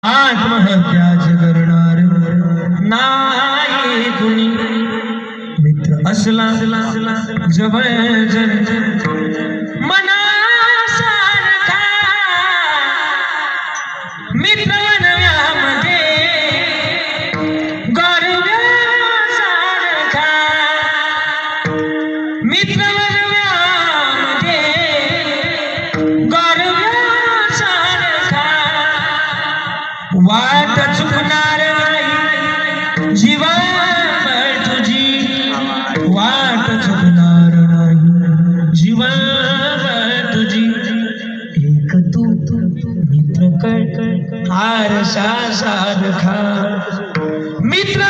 आत्महत्याच करणार नाही कुणी मित्र असला जवळ मनासारखा मित्र वनव्यामध्ये गौरव्यासारखा मित्र वनव्यामध्ये गौरव्यासारखा वाट चुकणार नाही जीवनभर तुझी वाट चुकणार नाही जीवनभर तुझी एक तू मित्र कर आरसा सारखा मित्र